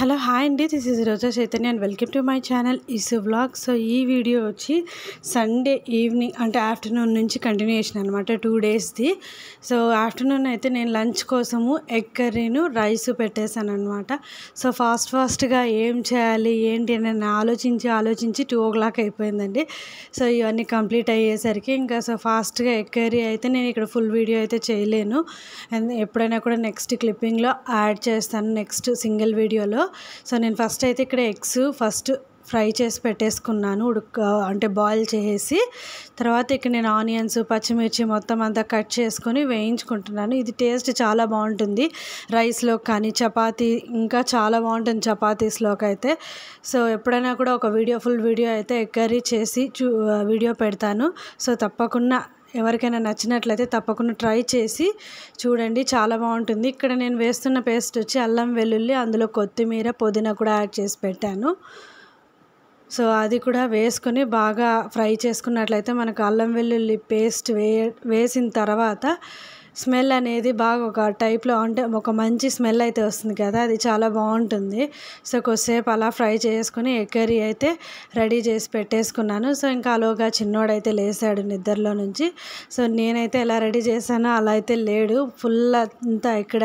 Hello hi అండి, this is Roja Chaitanya and welcome to my channel ఇసు vlog. So ఈ video వచ్చి సండే ఈవినింగ్ అంటే ఆఫ్టర్నూన్ నుంచి కంటిన్యూషన్ అనమాట, 2 డేస్ది. సో ఆఫ్టర్నూన్ అయితే నేను లంచ్ కోసము ఎగ్ కర్రీను రైస్ పెట్టేశాను అనమాట. సో ఫాస్ట్గా ఏం చేయాలి ఏంటి అని నేను ఆలోచించి 2 o'clock అయిపోయిందండి. సో ఇవన్నీ కంప్లీట్ అయ్యేసరికి ఇంకా సో ఫాస్ట్గా ఎగ్ కర్రీ అయితే నేను ఇక్కడ ఫుల్ వీడియో అయితే చేయలేను, అండ్ ఎప్పుడైనా కూడా నెక్స్ట్ క్లిప్పింగ్లో యాడ్ చేస్తాను, నెక్స్ట్ సింగిల్ వీడియోలో. సో నేను ఫస్ట్ అయితే ఇక్కడ ఎగ్స్ ఫ్రై చేసి పెట్టేసుకున్నాను, అంటే బాయిల్ చేసి. తర్వాత ఇక్కడ నేను ఆనియన్స్ పచ్చిమిర్చి మొత్తం అంతా కట్ చేసుకొని వేయించుకుంటున్నాను. ఇది టేస్ట్ చాలా బాగుంటుంది రైస్లో కానీ చపాతీ, ఇంకా చాలా బాగుంటుంది చపాతీస్లోకి అయితే. సో ఎప్పుడైనా కూడా ఒక ఫుల్ వీడియో అయితే ఎగ్ కర్రీ చేసి వీడియో పెడతాను. సో తప్పకుండా ఎవరికైనా నచ్చినట్లయితే తప్పకుండా ట్రై చేసి చూడండి, చాలా బాగుంటుంది. ఇక్కడ నేను వేస్తున్న పేస్ట్ వచ్చి అల్లం వెల్లుల్లి, అందులో కొత్తిమీర పుదీనా కూడా యాడ్ చేసి పెట్టాను. సో అది కూడా వేసుకొని బాగా ఫ్రై చేసుకున్నట్లయితే మనకు అల్లం వెల్లుల్లి పేస్ట్ వేసిన తర్వాత స్మెల్ అనేది బాగా ఒక టైప్లో, అంటే ఒక మంచి స్మెల్ అయితే వస్తుంది కదా, అది చాలా బాగుంటుంది. సో కొద్దిసేపు అలా ఫ్రై చేసుకుని ఎగ్ కర్రీ అయితే రెడీ చేసి పెట్టేసుకున్నాను. సో ఇంకా అలోగా చిన్నోడైతే లేసాడు నిద్రలో నుంచి. సో నేనైతే ఎలా రెడీ చేశానో అలా అయితే లేడు, ఫుల్ అంతా ఇక్కడ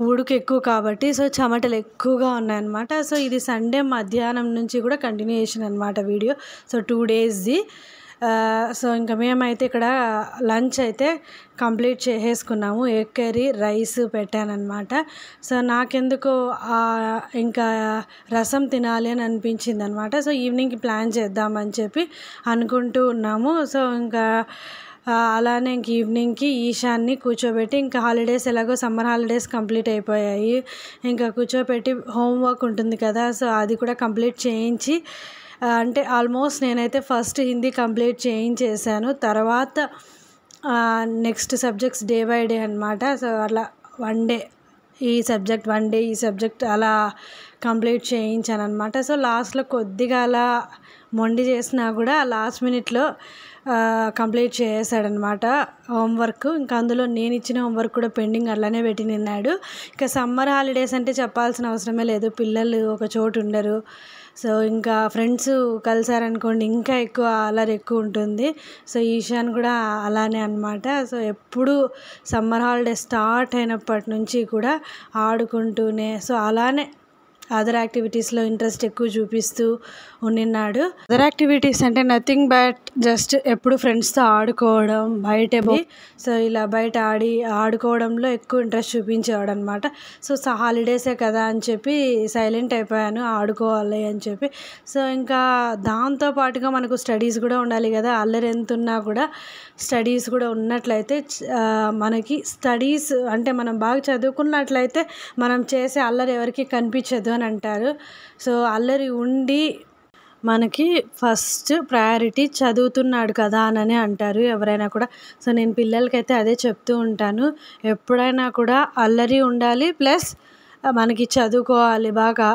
ఉడుకు ఎక్కువ కాబట్టి సో చెమటలు ఎక్కువగా ఉన్నాయన్నమాట. సో ఇది సండే మధ్యాహ్నం నుంచి కూడా కంటిన్యూషన్ అనమాట వీడియో. సో 2 daysది. సో ఇంకా మేమైతే ఇక్కడ లంచ్ అయితే కంప్లీట్ చేసేసుకున్నాము, ఎగ్ కర్రీ రైస్ పెట్టానన్నమాట. సో నాకెందుకు ఇంకా రసం తినాలి అని అనిపించింది అనమాట. సో ఈవినింగ్కి ప్లాన్ చేద్దామని చెప్పి అనుకుంటూ ఉన్నాము. సో ఇంకా అలానే ఇంక ఈవినింగ్కి ఈశాన్ని కూర్చోబెట్టి, ఇంకా హాలిడేస్ ఎలాగో సమ్మర్ హాలిడేస్ కంప్లీట్ అయిపోయాయి, ఇంకా కూర్చోబెట్టి హోంవర్క్ ఉంటుంది కదా, సో అది కూడా కంప్లీట్ చేయించి, అంటే ఆల్మోస్ట్ నేనైతే ఫస్ట్ హిందీ కంప్లీట్ చేయించేసాను. తర్వాత next subjects day by day అనమాట. సో అలా 1 day ఈ సబ్జెక్ట్ అలా కంప్లీట్ చేయించాను అనమాట. సో లాస్ట్లో కొద్దిగా అలా మొండి చేసినా కూడా లాస్ట్ మినిట్లో కంప్లీట్ చేసాడనమాట హోంవర్క్. ఇంకా అందులో నేను ఇచ్చిన హోంవర్క్ కూడా పెండింగ్ అలానే పెట్టి నిన్నాడు. ఇంకా సమ్మర్ హాలిడేస్ అంటే చెప్పాల్సిన అవసరమే లేదు, పిల్లలు ఒక చోటు ఉండరు. సో ఇంకా ఫ్రెండ్స్ కలిసారనుకోండి ఇంకా ఎక్కువ అల్లరి ఎక్కువ ఉంటుంది. సో ఈశాన్ కూడా అలానే అనమాట. సో ఎప్పుడు సమ్మర్ హాలిడేస్ స్టార్ట్ అయినప్పటి నుంచి కూడా ఆడుకుంటూనే, సో అలానే అదర్ యాక్టివిటీస్లో ఇంట్రెస్ట్ ఎక్కువ చూపిస్తూ ఉన్నాడు. అదర్ యాక్టివిటీస్ అంటే నథింగ్ బట్ జస్ట్ ఎప్పుడు ఫ్రెండ్స్తో ఆడుకోవడం, బయట. సో ఇలా బయట ఆడుకోవడంలో ఎక్కువ ఇంట్రెస్ట్ చూపించేవాడు అనమాట. సో హాలిడేసే కదా అని చెప్పి సైలెంట్ అయిపోయాను, ఆడుకోవాలి అని చెప్పి. సో ఇంకా దాంతోపాటుగా మనకు స్టడీస్ కూడా ఉండాలి కదా, అల్లరి ఎంత ఉన్నా కూడా స్టడీస్ కూడా ఉన్నట్లయితే మనకి స్టడీస్ అంటే మనం బాగా చదువుకున్నట్లయితే మనం చేసే అల్లరి ఎవరికి కనిపించదు అని అంటారు. సో అల్లరి ఉండి మనకి ఫస్ట్ ప్రయారిటీ చదువుతున్నాడు కదా అని అంటారు ఎవరైనా కూడా. సో నేను పిల్లలకైతే అదే చెప్తూ ఉంటాను, ఎప్పుడైనా కూడా అల్లరి ఉండాలి, ప్లస్ మనకి చదువుకోవాలి, బాగా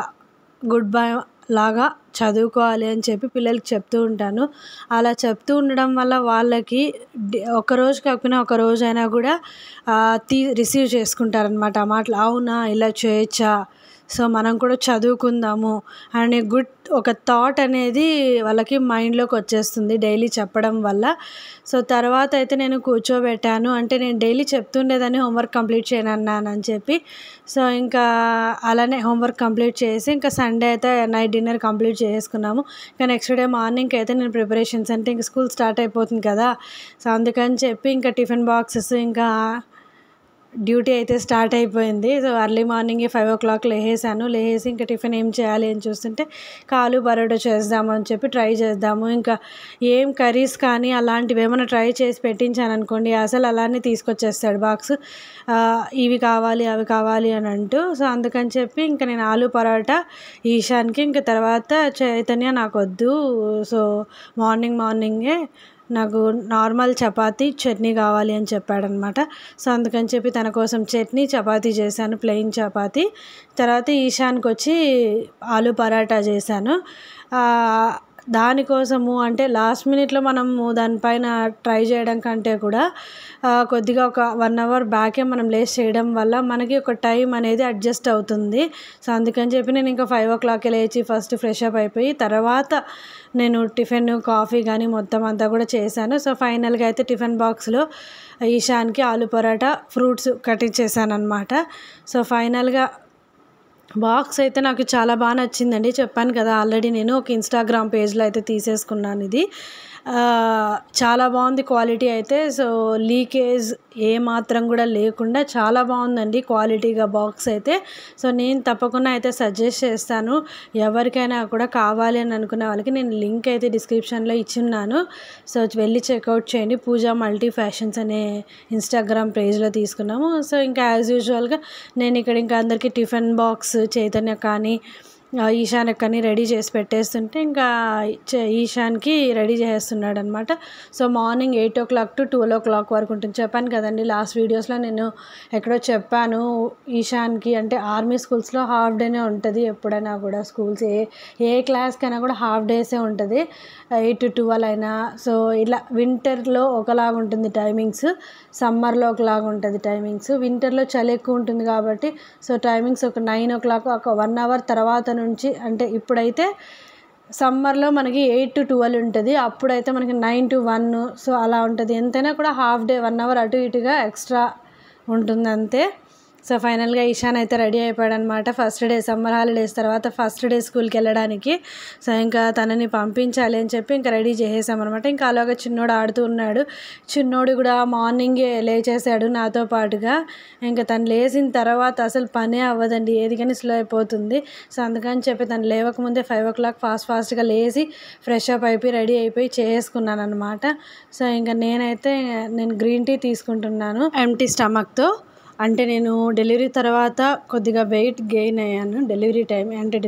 గుడ్ బాయ్ లాగా చదువుకోవాలి అని చెప్పి పిల్లలకి చెప్తూ ఉంటాను. అలా చెప్తూ ఉండడం వల్ల వాళ్ళకి ఒకరోజు కాకపోయినా ఒక రోజైనా కూడా రిసీవ్ చేసుకుంటారనమాట ఆ మాటలు. అవునా, ఇలా చేయొచ్చా, సో మనం కూడా చదువుకుందాము అనే ఒక థాట్ అనేది వాళ్ళకి మైండ్లోకి వచ్చేస్తుంది డైలీ చెప్పడం వల్ల. సో తర్వాత అయితే నేను కూర్చోబెట్టాను, అంటే నేను డైలీ చెప్తుండేదాన్ని హోంవర్క్ కంప్లీట్ చేయనన్నానని చెప్పి. సో ఇంకా అలానే హోంవర్క్ కంప్లీట్ చేసి ఇంకా సండే అయితే నైట్ డిన్నర్ కంప్లీట్ చేసుకున్నాము. ఇంకా నెక్స్ట్ డే మార్నింగ్ అయితే నేను ప్రిపరేషన్స్, అంటే ఇంకా స్కూల్ స్టార్ట్ అయిపోతుంది కదా, సో అందుకని చెప్పి ఇంకా టిఫిన్ బాక్సెస్, ఇంకా డ్యూటీ అయితే స్టార్ట్ అయిపోయింది. సో ఎర్లీ మార్నింగే 5 o'clock లేసి ఇంకా టిఫిన్ ఏం చేయాలి అని చూస్తుంటే ఆలు పరోటా చేద్దాము అని చెప్పి ట్రై చేద్దాము. ఇంకా ఏం కర్రీస్ కానీ అలాంటివి ఏమైనా ట్రై చేసి పెట్టించాను అనుకోండి, అసలు అలానే తీసుకొచ్చేస్తాడు బాక్స్, ఇవి కావాలి అవి కావాలి అని అంటూ. సో అందుకని చెప్పి ఇంకా నేను ఆలు పరోటా ఈశాన్కి, ఇంకా తర్వాత చైతన్య నాకు వద్దు, సో మార్నింగే నాకు నార్మల్ చపాతీ చట్నీ కావాలి అని చెప్పాడనమాట. సో అందుకని చెప్పి తన కోసం చట్నీ చపాతీ చేశాను, ప్లెయిన్ చపాతీ. తర్వాత ఈశాన్కి వచ్చి ఆలు పరాటా చేశాను. దానికోసము అంటే లాస్ట్ మినిట్లో మనము దానిపైన ట్రై చేయడం కంటే కూడా కొద్దిగా ఒక 1 అవర్ బ్యాకే మనం లేచి చేయడం వల్ల మనకి ఒక టైం అనేది అడ్జస్ట్ అవుతుంది. సో అందుకని చెప్పి నేను ఇంకా 5 o'clockకే లేచి ఫస్ట్ ఫ్రెష్ అప్ అయిపోయి తర్వాత నేను టిఫిన్ కాఫీ కానీ మొత్తం అంతా కూడా చేశాను. సో ఫైనల్గా అయితే టిఫిన్ బాక్స్లో ఈశాన్కి ఆలు పరాటా ఫ్రూట్స్ కట్టించేసాను అనమాట. సో ఫైనల్గా బాక్స్ అయితే నాకు చాలా బాగా నచ్చిందండి. చెప్పాను కదా ఆల్రెడీ నేను ఒక ఇన్స్టాగ్రామ్ పేజ్లో అయితే తీసేసుకున్నాను. ఇది చాలా బాగుంది క్వాలిటీ అయితే. సో లీకేజ్ ఏ మాత్రం కూడా లేకుండా చాలా బాగుందండి క్వాలిటీగా బాక్స్ అయితే. సో నేను తప్పకుండా అయితే సజెస్ట్ చేస్తాను ఎవరికైనా కూడా కావాలి అని అనుకునే వాళ్ళకి. నేను లింక్ అయితే డిస్క్రిప్షన్లో ఇచ్చున్నాను. సో వెళ్ళి చెక్అవుట్ చేయండి. పూజా మల్టీ ఫ్యాషన్స్ అనే ఇన్స్టాగ్రామ్ పేజ్లో తీసుకున్నాము. సో ఇంకా యాజ్ యూజువల్గా నేను ఇక్కడ ఇంకా అందరికీ టిఫిన్ బాక్స్ చైతన్య కానీ ఈశాన్కి కానీ రెడీ చేసి పెట్టేస్తుంటే ఇంకా ఈశాన్కి రెడీ చేస్తున్నాడు అనమాట. So morning 8 o'clock to 12 o'clock వరకు ఉంటుంది. చెప్పాను కదండి లాస్ట్ వీడియోస్లో నేను ఎక్కడో చెప్పాను. ఈశాన్కి అంటే ఆర్మీ స్కూల్స్లో హాఫ్ డేనే ఉంటుంది ఎప్పుడైనా కూడా. స్కూల్స్ ఏ క్లాస్కైనా కూడా హాఫ్ డేసే ఉంటుంది, 8 to 12 అయినా. సో ఇలా వింటర్లో ఒకలాగా ఉంటుంది టైమింగ్స్, సమ్మర్లో ఒకలాగా ఉంటుంది టైమింగ్స్. వింటర్లో చలి ఎక్కువ ఉంటుంది కాబట్టి సో టైమింగ్స్ ఒక 9 o'clock, ఒక 1 hour తర్వాత నుంచి, అంటే ఇప్పుడైతే సమ్మర్లో మనకి 8 to 12 ఉంటుంది, అప్పుడైతే మనకి 9 to 1. సో అలా ఉంటుంది. ఎంతైనా కూడా హాఫ్ డే 1 hour అటు ఇటుగా ఎక్స్ట్రా ఉంటుంది అంతే. సో ఫైనల్గా ఈశాన్ అయితే రెడీ అయిపోయాడు అనమాట. ఫస్ట్ డే సమ్మర్ హాలిడేస్ తర్వాత ఫస్ట్ డే స్కూల్కి వెళ్ళడానికి. సో ఇంకా తనని పంపించాలి అని చెప్పి ఇంకా రెడీ చేసేసామన్నమాట. ఇంకా అలాగా చిన్నోడు ఆడుతూ ఉన్నాడు. చిన్నోడు కూడా మార్నింగే లేచేసాడు నాతో పాటుగా. ఇంకా తను లేచిన తర్వాత అసలు పనే అవ్వదండి, ఏది కానీ స్లో అయిపోతుంది. సో అందుకని చెప్పి తను లేవకముందే 5 o'clock ఫాస్ట్గా లేచి ఫ్రెష్ అప్ అయిపోయి రెడీ అయిపోయి చేసుకున్నాను అనమాట. సో ఇంకా నేను గ్రీన్ టీ తీసుకుంటున్నాను ఎంటీ స్టమక్తో. అంటే నేను డెలివరీ తర్వాత కొద్దిగా వెయిట్ గెయిన్ అయ్యాను. డెలివరీ టైం అంటే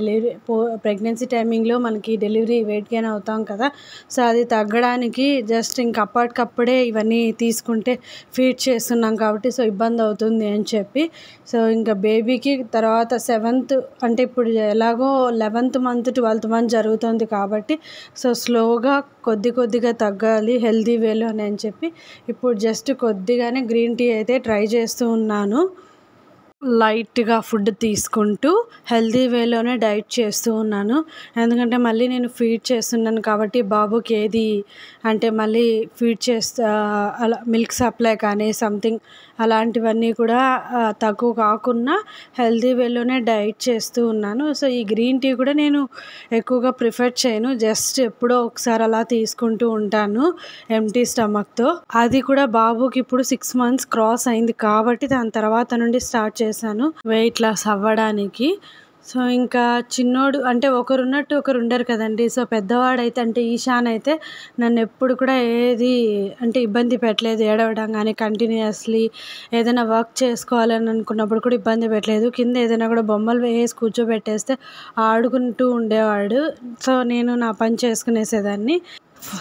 ప్రెగ్నెన్సీ టైమింగ్లో మనకి డెలివరీ వెయిట్ గెయిన్ అవుతాం కదా. సో అది తగ్గడానికి జస్ట్ ఇంక అప్పటికప్పుడే ఇవన్నీ తీసుకుంటే ఫీడ్ చేస్తున్నాం కాబట్టి సో ఇబ్బంది అవుతుంది అని చెప్పి సో ఇంకా బేబీకి తర్వాత 7th అంటే ఇప్పుడు ఎలాగో 11th month 12th month జరుగుతుంది కాబట్టి సో స్లోగా కొద్దిగా తగ్గాలి హెల్తీ వేలో అని చెప్పి ఇప్పుడు జస్ట్ కొద్దిగానే గ్రీన్ టీ అయితే ట్రై చేస్తూ ఉన్నాను. లైట్గా ఫుడ్ తీసుకుంటూ హెల్తీ వేలోనే డైట్ చేస్తూ ఉన్నాను. ఎందుకంటే మళ్ళీ నేను ఫీడ్ చేస్తున్నాను కాబట్టి బాబుకి ఏది అంటే మళ్ళీ ఫీడ్ అలా మిల్క్ సప్లై కానీ సంథింగ్ అలాంటివన్నీ కూడా తక్కువ కాకుండా హెల్తీ వేలోనే డైట్ చేస్తూ ఉన్నాను. సో ఈ గ్రీన్ టీ కూడా నేను ఎక్కువగా ప్రిఫర్ చేయను, జస్ట్ ఎప్పుడో ఒకసారి అలా తీసుకుంటూ ఉంటాను ఎంటీ స్టమక్తో. అది కూడా బాబుకి ఇప్పుడు 6 months క్రాస్ అయింది కాబట్టి దాని తర్వాత నుండి స్టార్ట్ చేశాను వెయిట్ లాస్ అవ్వడానికి. సో ఇంకా చిన్నోడు అంటే ఒకరున్నట్టు ఒకరు ఉండరు కదండి. సో పెద్దవాడైతే అంటే ఈశాన్ అయితే నన్ను ఎప్పుడు కూడా ఏది అంటే ఇబ్బంది పెట్టలేదు, ఏడవడం కానీ కంటిన్యూస్లీ ఏదైనా వర్క్ చేసుకోవాలని అనుకున్నప్పుడు కూడా ఇబ్బంది పెట్టలేదు. కింద ఏదైనా కూడా బొమ్మలు వేసి కూర్చోబెట్టేస్తే ఆడుకుంటూ ఉండేవాడు. సో నేను నా పని చేసుకునేసేదాన్ని.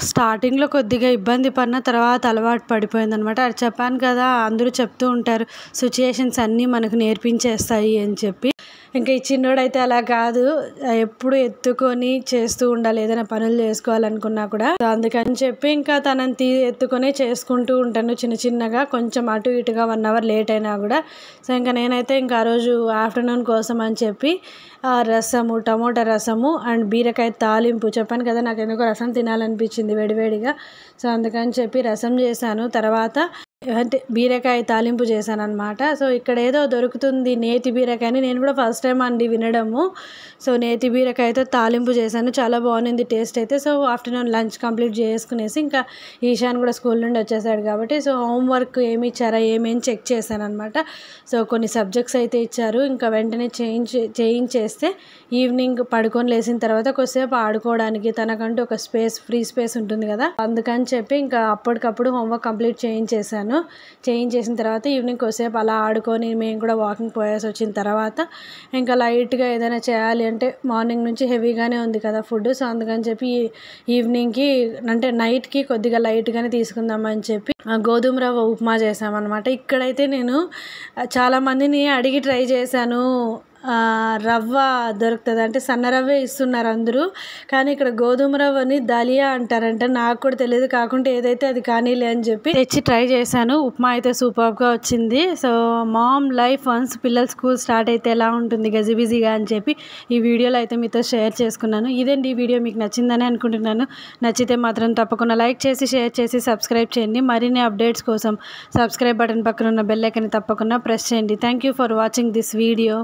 స్టార్టింగ్లో కొద్దిగా ఇబ్బంది పడిన తర్వాత అలవాటు పడిపోయింది అనమాట. అది చెప్పాను కదా, అందరూ చెప్తూ ఉంటారు సిచ్యుయేషన్స్ అన్నీ మనకు నేర్పించేస్తాయి అని చెప్పి. ఇంకా ఈ చిన్నోడైతే అలా కాదు, ఎప్పుడు ఎత్తుకొని చేస్తూ ఉండాలి ఏదైనా పనులు చేసుకోవాలనుకున్నా కూడా. అందుకని చెప్పి ఇంకా తనని ఎత్తుకొని చేసుకుంటూ ఉంటాను చిన్నగా, కొంచెం అటు ఇటుగా 1 hour లేట్ అయినా కూడా. సో ఇంకా నేనైతే ఇంకా ఆ రోజు ఆఫ్టర్నూన్ కోసం అని చెప్పి రసము, టమోటా రసము అండ్ బీరకాయ తాలింపు. చెప్పాను కదా నాకు ఎందుకో రసం తినాలనిపించింది వేడివేడిగా. సో అందుకని చెప్పి రసం చేశాను. తర్వాత అంటే బీరకాయ తాలింపు చేశాను అనమాట. సో ఇక్కడ ఏదో దొరుకుతుంది నేతి బీరకాయని, నేను కూడా ఫస్ట్ టైం అండి వినడము. సో నేతి బీరకాయతో తాలింపు చేశాను, చాలా బాగుంది టేస్ట్ అయితే. సో ఆఫ్టర్నూన్ లంచ్ కంప్లీట్ చేసుకునేసి ఇంకా ఈశాన్ కూడా స్కూల్ నుండి వచ్చేసాడు కాబట్టి సో హోంవర్క్ ఏమి ఇచ్చారా ఏమేమి చెక్ చేశాను అనమాట. సో కొన్ని సబ్జెక్ట్స్ అయితే ఇచ్చారు, ఇంకా వెంటనే చేయించేస్తే ఈవినింగ్ పడుకొని లేచిన తర్వాత కొద్దిసేపు ఆడుకోవడానికి తనకంటూ ఒక ఫ్రీ స్పేస్ ఉంటుంది కదా, అందుకని చెప్పి ఇంకా అప్పటికప్పుడు హోంవర్క్ కంప్లీట్ చేయించేసాను. చేయించేసిన తర్వాత ఈవినింగ్ కొద్దిసేపు అలా ఆడుకొని మేము కూడా వాకింగ్ పోయేసి వచ్చిన తర్వాత ఇంకా లైట్గా ఏదైనా చేయాలి అంటే మార్నింగ్ నుంచి హెవీగానే ఉంది కదా ఫుడ్. సో అందుకని చెప్పి ఈవినింగ్కి అంటే నైట్కి కొద్దిగా లైట్గానే తీసుకుందామని చెప్పి గోధుమ రవ్వ ఉప్మా చేసామన్నమాట. ఇక్కడైతే నేను చాలామందిని అడిగి ట్రై చేశాను, రవ్వ దొరుకుతుంది అంటే సన్న రవ్వే ఇస్తున్నారు అందరూ, కానీ ఇక్కడ గోధుమ రవ్వని దలియా అంటారంట. నాకు కూడా తెలియదు, కాకుంటే ఏదైతే అది కానీలే అని చెప్పి తెచ్చి ట్రై చేశాను. ఉప్మా అయితే సూపర్గా వచ్చింది. సో మామ్ లైఫ్ వన్స్ పిల్లలు స్కూల్ స్టార్ట్ అయితే ఎలా ఉంటుంది గజిబిజిగా అని చెప్పి ఈ వీడియోలో అయితే మీతో షేర్ చేసుకున్నాను. ఇదండి ఈ వీడియో, మీకు నచ్చిందని అనుకుంటున్నాను. నచ్చితే మాత్రం తప్పకుండా లైక్ చేసి షేర్ చేసి సబ్స్క్రైబ్ చేయండి. మరిన్ని అప్డేట్స్ కోసం సబ్స్క్రైబ్ బటన్ పక్కన ఉన్న బెల్ ఐకాన్ తప్పకుండా ప్రెస్ చేయండి. Thank you for watching this video.